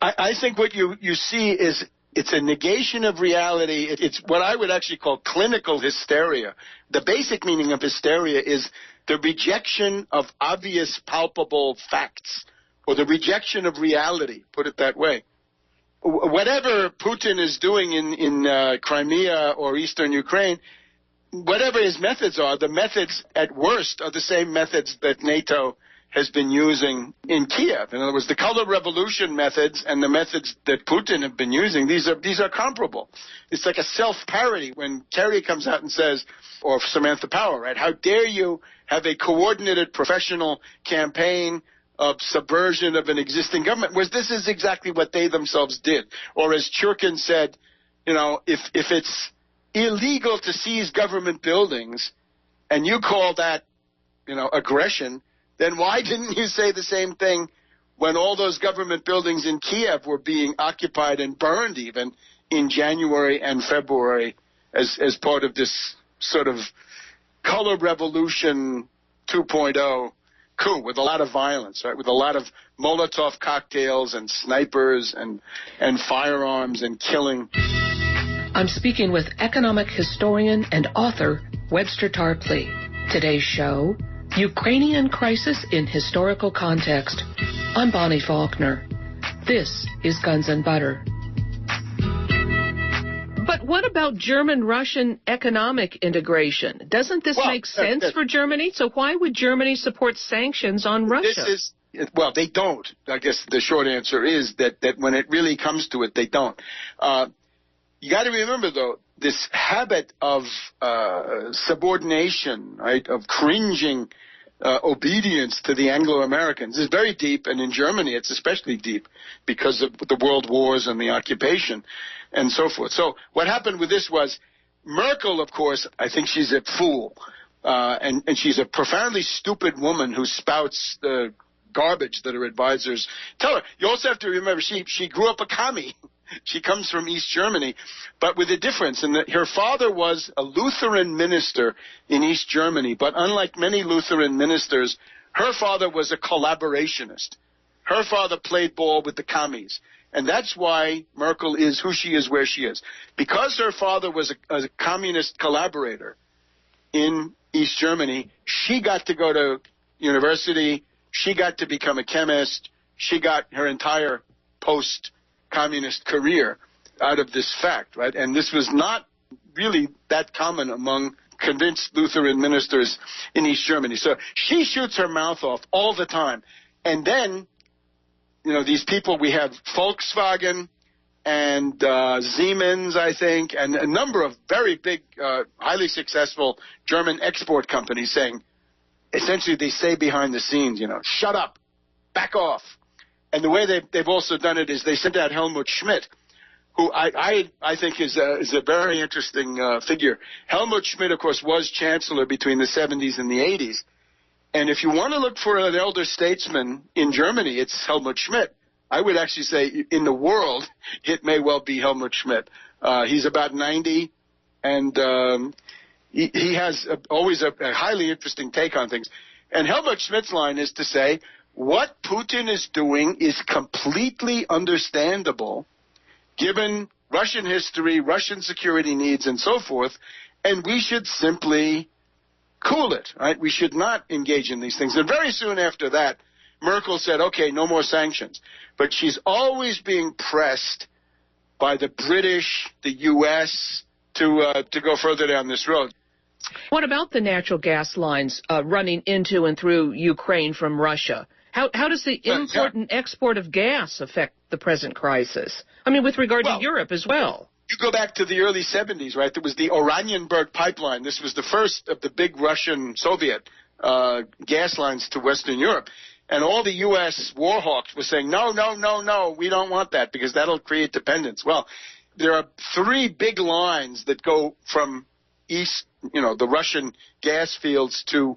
I think what you see is it's a negation of reality. It's what I would actually call clinical hysteria. The basic meaning of hysteria is the rejection of obvious, palpable facts, or the rejection of reality, put it that way. Whatever Putin is doing in Crimea or eastern Ukraine, whatever his methods are, the methods at worst are the same methods that NATO has been using in Kiev. In other words, the color revolution methods and the methods that Putin have been using, these are comparable. It's like a self-parody when Kerry comes out and says, or Samantha Power, right, how dare you have a coordinated professional campaign of subversion of an existing government, whereas this is exactly what they themselves did. Or as Churkin said, you know, if it's illegal to seize government buildings and you call that, you know, aggression, then why didn't you say the same thing when all those government buildings in Kiev were being occupied and burned even in January and February as part of this sort of color revolution 2.0 coup with a lot of violence, right? With a lot of Molotov cocktails and snipers and firearms and killing. I'm speaking with economic historian and author Webster Tarpley. Today's show, Ukrainian Crisis in Historical Context. I'm Bonnie Faulkner. This is Guns and Butter. But what about German-Russian economic integration? Doesn't this make sense for Germany? So why would Germany support sanctions on Russia? Well, they don't. I guess the short answer is that when it really comes to it, they don't. You got to remember, though, this habit of subordination, right, of cringing obedience to the Anglo-Americans is very deep, and in Germany it's especially deep because of the world wars and the occupation and so forth. So what happened with this was Merkel, of course, I think she's a fool, and she's a profoundly stupid woman who spouts the garbage that her advisors tell her. You also have to remember she grew up a commie. She comes from East Germany, but with a difference in that her father was a Lutheran minister in East Germany, but unlike many Lutheran ministers, her father was a collaborationist. Her father played ball with the commies, and that's why Merkel is who she is where she is. Because her father was a communist collaborator in East Germany, she got to go to university, she got to become a chemist, she got her entire post-communist career out of this fact, right? And this was not really that common among convinced Lutheran ministers in East Germany. So she shoots her mouth off all the time. And then, you know, these people, we have Volkswagen and Siemens, I think, and a number of very big, highly successful German export companies saying, essentially they say behind the scenes, you know, shut up, back off. And the way they've also done it is they sent out Helmut Schmidt, who I think is a very interesting figure. Helmut Schmidt, of course, was chancellor between the 70s and the 80s. And if you want to look for an elder statesman in Germany, it's Helmut Schmidt. I would actually say in the world, it may well be Helmut Schmidt. He's about 90, and he has always a highly interesting take on things. And Helmut Schmidt's line is to say, what Putin is doing is completely understandable given Russian history, Russian security needs, and so forth, and we should simply cool it, right? We should not engage in these things. And very soon after that, Merkel said, okay, no more sanctions. But she's always being pressed by the British, the U.S., to go further down this road. What about the natural gas lines running into and through Ukraine from Russia? How does the import and export of gas affect the present crisis? I mean, with regard to Europe as well. You go back to the early 70s, right? There was the Oranienburg pipeline. This was the first of the big Russian Soviet gas lines to Western Europe. And all the U.S. war hawks were saying, no, we don't want that because that'll create dependence. Well, there are three big lines that go from east, the Russian gas fields to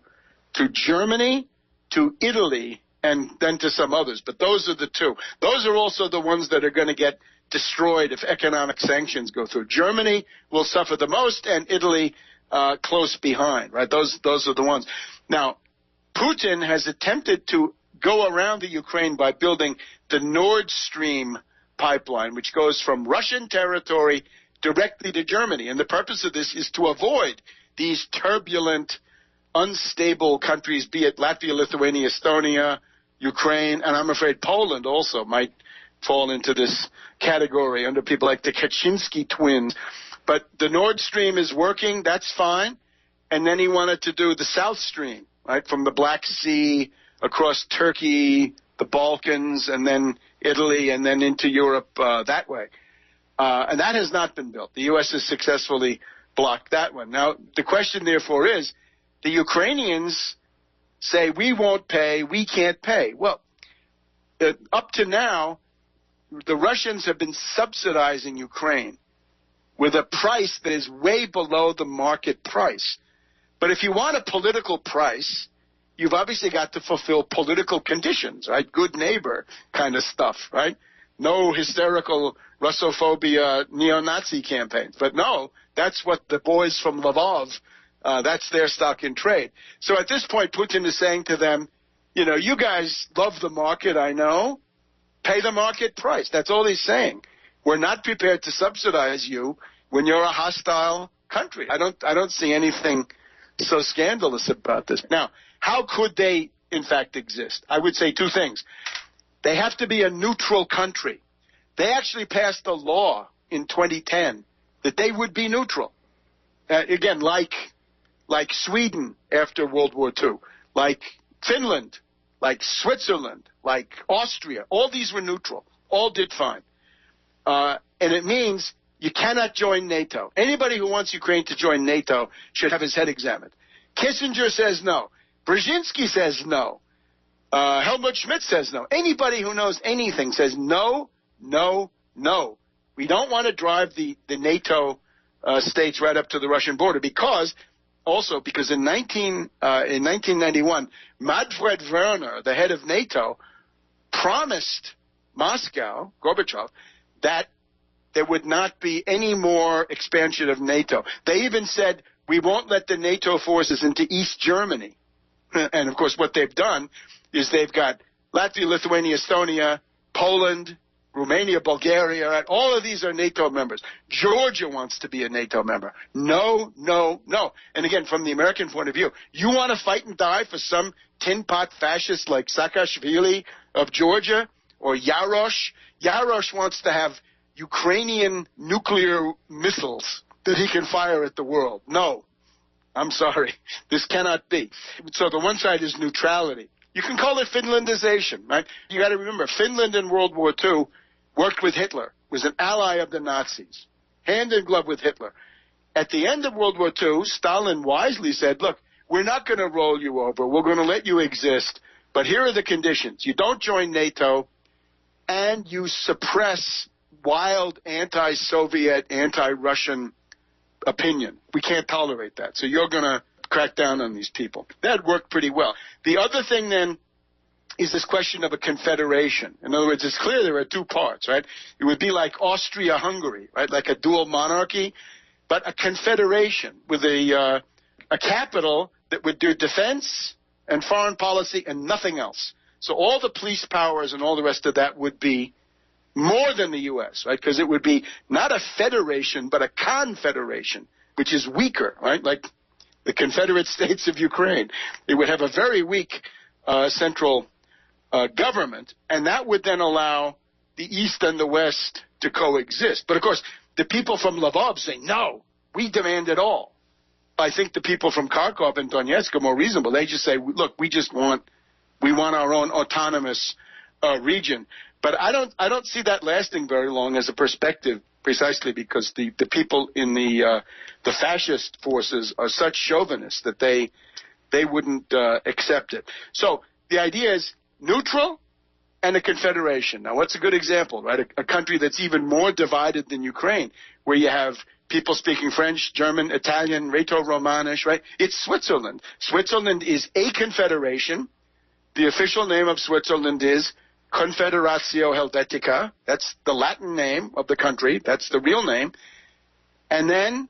Germany, to Italy, and then to some others. But those are the two. Those are also the ones that are going to get destroyed if economic sanctions go through. Germany will suffer the most, and Italy close behind, right? Those are the ones. Now, Putin has attempted to go around the Ukraine by building the Nord Stream pipeline, which goes from Russian territory directly to Germany. And the purpose of this is to avoid these turbulent, unstable countries, be it Latvia, Lithuania, Estonia, Ukraine, and I'm afraid Poland also might fall into this category under people like the Kaczynski twins. But the Nord Stream is working. That's fine. And then he wanted to do the South Stream, right, from the Black Sea across Turkey, the Balkans, and then Italy, and then into Europe that way. And that has not been built. The U.S. has successfully blocked that one. Now, the question, therefore, is the Ukrainians say, we won't pay, we can't pay. Well, up to now, the Russians have been subsidizing Ukraine with a price that is way below the market price. But if you want a political price, you've obviously got to fulfill political conditions, right? Good neighbor kind of stuff, right? No hysterical Russophobia neo-Nazi campaigns. But no, that's what the boys from Lvov, that's their stock in trade. So at this point, Putin is saying to them, you guys love the market, I know. Pay the market price. That's all he's saying. We're not prepared to subsidize you when you're a hostile country. I don't see anything so scandalous about this. Now, how could they, in fact, exist? I would say two things. They have to be a neutral country. They actually passed a law in 2010 that they would be neutral. Again, like Sweden after World War II, like Finland, like Switzerland, like Austria. All these were neutral. All did fine. And it means you cannot join NATO. Anybody who wants Ukraine to join NATO should have his head examined. Kissinger says no. Brzezinski says no. Helmut Schmidt says no. Anybody who knows anything says no, no, no. We don't want to drive the NATO states right up to the Russian border because in 1991, Manfred Werner, the head of NATO, promised Moscow, Gorbachev, that there would not be any more expansion of NATO. They even said, we won't let the NATO forces into East Germany. And, of course, what they've done is they've got Latvia, Lithuania, Estonia, Poland, Romania, Bulgaria, right? All of these are NATO members. Georgia wants to be a NATO member. No, no, no. And again, from the American point of view, you want to fight and die for some tin pot fascist like Saakashvili of Georgia or Yarosh? Yarosh wants to have Ukrainian nuclear missiles that he can fire at the world. No, I'm sorry. This cannot be. So the one side is neutrality. You can call it Finlandization, right? You got to remember, Finland in World War II worked with Hitler, was an ally of the Nazis, hand in glove with Hitler. At the end of World War II, Stalin wisely said, look, we're not going to roll you over. We're going to let you exist. But here are the conditions. You don't join NATO, and you suppress wild anti-Soviet, anti-Russian opinion. We can't tolerate that. So you're going to crack down on these people. That worked pretty well. The other thing then is this question of a confederation. In other words, it's clear there are two parts, right? It would be like Austria-Hungary, right? Like a dual monarchy, but a confederation with a capital that would do defense and foreign policy and nothing else. So all the police powers and all the rest of that would be more than the U.S., right? Because it would be not a federation, but a confederation, which is weaker, right? Like the Confederate States of Ukraine. It would have a very weak central government, and that would then allow the East and the West to coexist. But, of course, the people from Lvov say, no, we demand it all. I think the people from Kharkov and Donetsk are more reasonable. They just say, look, we want our own autonomous region. But I don't see that lasting very long as a perspective, precisely because the people in the fascist forces are such chauvinists that they wouldn't accept it. So the idea is neutral and a confederation. Now, what's a good example, right? A country that's even more divided than Ukraine, where you have people speaking French, German, Italian, Rhaeto-Romanish, right? It's Switzerland. Switzerland is a confederation. The official name of Switzerland is Confederatio Helvetica. That's the Latin name of the country. That's the real name. And then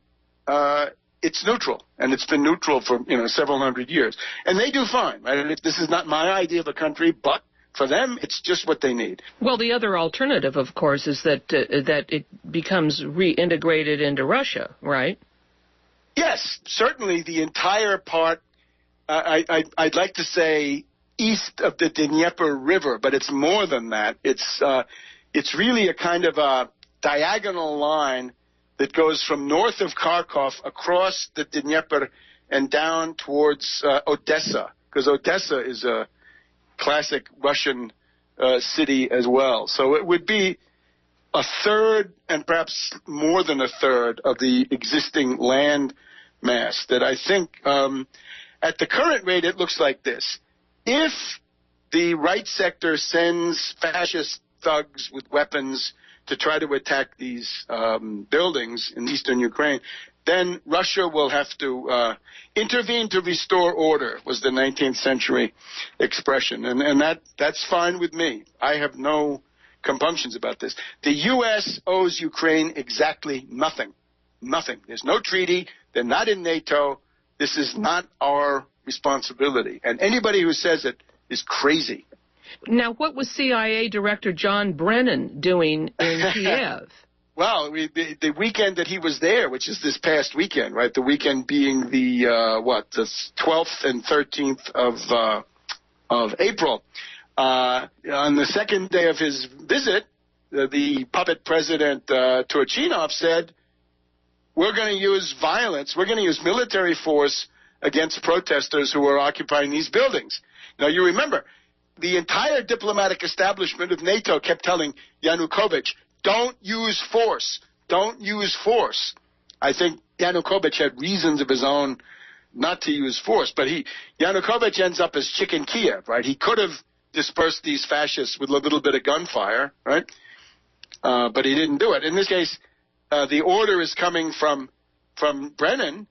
it's neutral, and it's been neutral for several hundred years. And they do fine, right? This is not my idea of a country, but for them, it's just what they need. Well, the other alternative, of course, is that it becomes reintegrated into Russia, right? Yes, certainly the entire part, I'd like to say east of the Dnieper River, but it's more than that. It's really a kind of a diagonal line that goes from north of Kharkov across the Dnieper and down towards Odessa, because Odessa is a classic Russian city as well. So it would be a third and perhaps more than a third of the existing land mass that I think at the current rate it looks like this. If the right sector sends fascist thugs with weapons to try to attack these buildings in eastern Ukraine, then Russia will have to intervene to restore order, was the 19th century expression. And that's fine with me. I have no compunctions about this. The U.S. owes Ukraine exactly nothing. Nothing. There's no treaty. They're not in NATO. This is not our responsibility. And anybody who says it is crazy. Now, what was CIA Director John Brennan doing in Kiev? Well, the weekend that he was there, which is this past weekend, right? The weekend being the 12th and 13th of April. On the second day of his visit, the puppet president Turchinov said, "We're going to use violence. We're going to use military force against protesters who are occupying these buildings." Now, you remember, the entire diplomatic establishment of NATO kept telling Yanukovych, don't use force. Don't use force. I think Yanukovych had reasons of his own not to use force, but Yanukovych ends up as Chicken Kiev, right? He could have dispersed these fascists with a little bit of gunfire, right? But he didn't do it. In this case, the order is coming from Brennan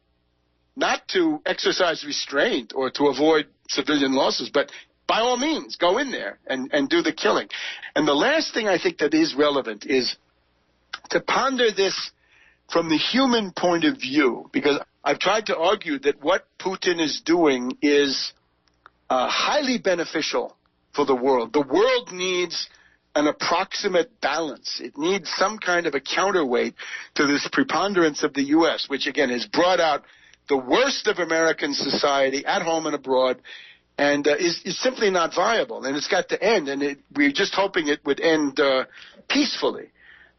not to exercise restraint or to avoid civilian losses, but by all means, go in there and do the killing. And the last thing I think that is relevant is to ponder this from the human point of view, because I've tried to argue that what Putin is doing is highly beneficial for the world. The world needs an approximate balance. It needs some kind of a counterweight to this preponderance of the U.S., which, again, has brought out the worst of American society at home and abroad, and is simply not viable. And it's got to end, and we're just hoping it would end peacefully,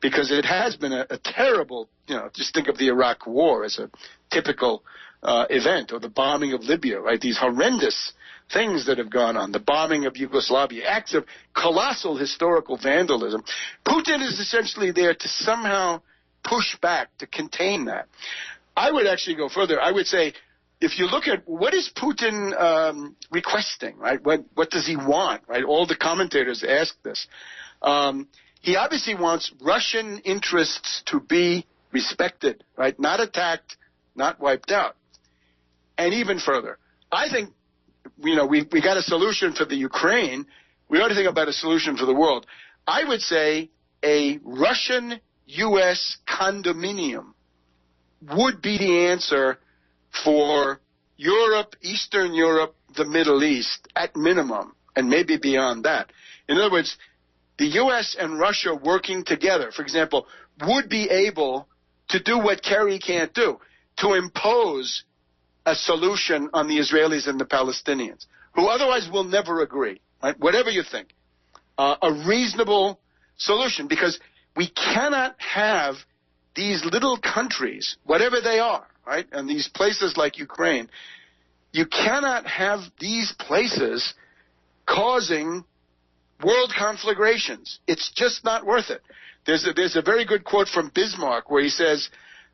because it has been a terrible, just think of the Iraq War as a typical event, or the bombing of Libya, right? These horrendous things that have gone on, the bombing of Yugoslavia, acts of colossal historical vandalism. Putin is essentially there to somehow push back, to contain that. I would actually go further. I would say, if you look at what is Putin requesting, right? What does he want, right? All the commentators ask this. He obviously wants Russian interests to be respected, right? Not attacked, not wiped out. And even further, I think, we got a solution for the Ukraine. We ought to think about a solution for the world. I would say a Russian-U.S. condominium would be the answer for Europe, Eastern Europe, the Middle East, at minimum, and maybe beyond that. In other words, the U.S. and Russia working together, for example, would be able to do what Kerry can't do, to impose a solution on the Israelis and the Palestinians, who otherwise will never agree, right? Whatever you think, a reasonable solution, because we cannot have these little countries, whatever they are, right, and these places like Ukraine, you cannot have these places causing world conflagrations. It's just not worth it. There's a very good quote from Bismarck where he says,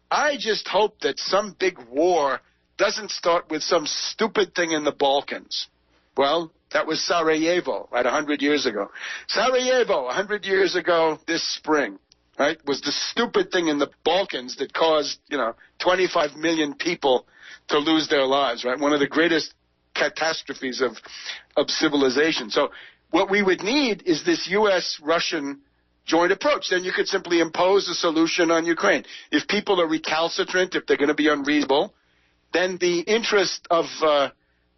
I just hope that some big war doesn't start with some stupid thing in the Balkans. Well, that was Sarajevo, right, 100 years ago. Sarajevo, 100 years ago this spring, right, was the stupid thing in the Balkans that caused, 25 million people to lose their lives, right? One of the greatest catastrophes of civilization. So what we would need is this U.S.-Russian joint approach. Then you could simply impose a solution on Ukraine. If people are recalcitrant, if they're going to be unreasonable, then the interest of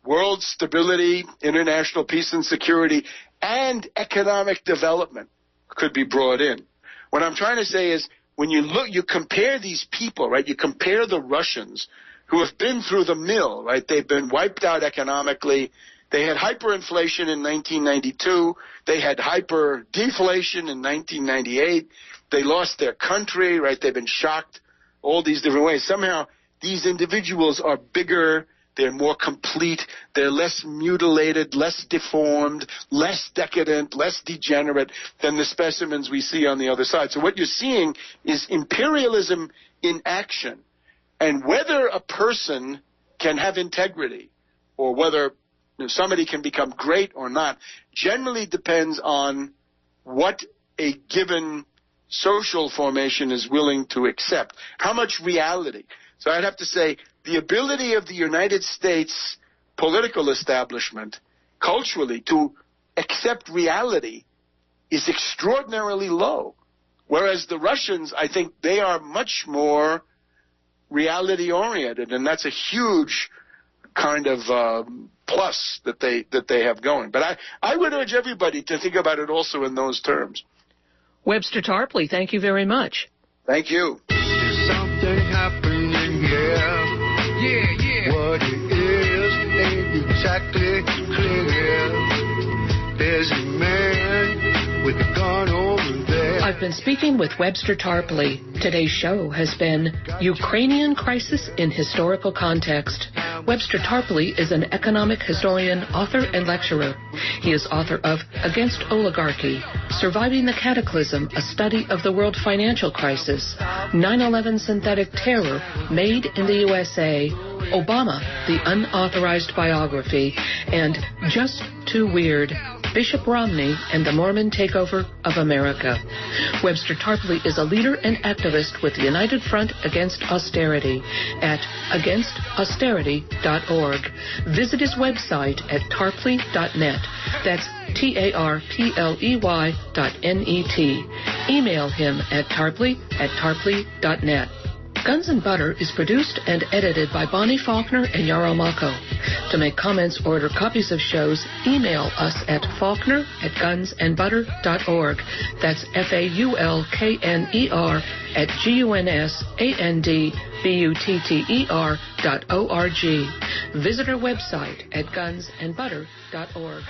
world stability, international peace and security, and economic development could be brought in. What I'm trying to say is, when you compare these people, right? You compare the Russians, who have been through the mill, right? They've been wiped out economically. They had hyperinflation in 1992. They had hyperdeflation in 1998. They lost their country, right? They've been shocked all these different ways. Somehow, these individuals are bigger, they're more complete, they're less mutilated, less deformed, less decadent, less degenerate than the specimens we see on the other side. So what you're seeing is imperialism in action. And whether a person can have integrity or whether somebody can become great or not generally depends on what a given social formation is willing to accept. How much reality? So I'd have to say the ability of the United States political establishment culturally to accept reality is extraordinarily low. Whereas the Russians, I think they are much more reality-oriented, and that's a huge kind of plus that they have going. But I would urge everybody to think about it also in those terms. Webster Tarpley, thank you very much. Thank you. There's something happening here. Yeah. What it is ain't exactly clear. There's a man with a gun over there. I've been speaking with Webster Tarpley. Today's show has been Ukrainian Crisis in Historical Context. Webster Tarpley is an economic historian, author, and lecturer. He is author of Against Oligarchy, Surviving the Cataclysm, a study of the world financial crisis, 9/11 Synthetic Terror, Made in the USA, Obama, the unauthorized biography, and Just Too Weird, Bishop Romney and the Mormon Takeover of America. Webster Tarpley is a leader and activist with the United Front Against Austerity at againstausterity.org. Visit his website at tarpley.net. That's tarpley.net. Email him at tarpley@tarpley.net. Guns and Butter is produced and edited by Bonnie Faulkner and Yarrow Mako. To make comments or order copies of shows, email us at faulkner@gunsandbutter.org. That's FAULKNER@GUNSANDBUTTER.org. Visit our website at gunsandbutter.org.